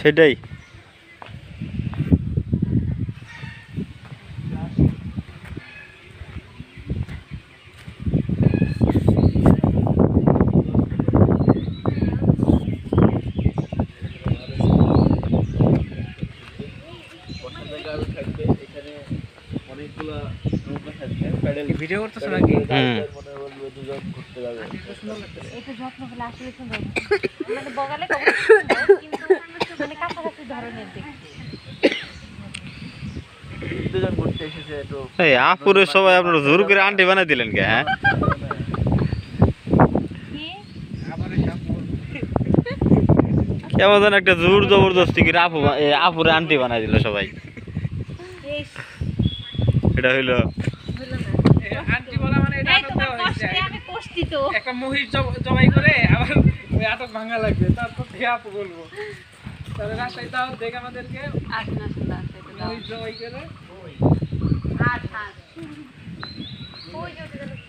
সেটাই। ভিডিও করতেছ নাকি? একটু যত্ন করলে আসলে সুন্দর মানে বগালে কিন্তু মানে কাছাকাছি ধরনের দেখতে দুজন ঘুরতে এসেছে একটু এই আপুরে সবাই আপনারা জোর করে আন্টি বানাই দিলেন কে? হ্যাঁ, কি কেমন যেন একটা জোর জবরদস্তি করে আপুরে আন্টি বানাই দিল সবাই। ইস, এটা হইলো বুঝলাম না। আন্টি বলা মানে এটা এই আটক তোমার দেওয়া হয়েছে। কষ্টে আমি কষ্টি তো একটা মহিষ জবাই করে আবার ওই আটক ভাঙা লাগবে, তারপর থেকে আপু বলবো। তাহলে রাস্তায় তাও দেখে আমাদেরকে আসুন আসুন আসুন মহিষ জবাই করে হাত হাত ওই যে ওটা কি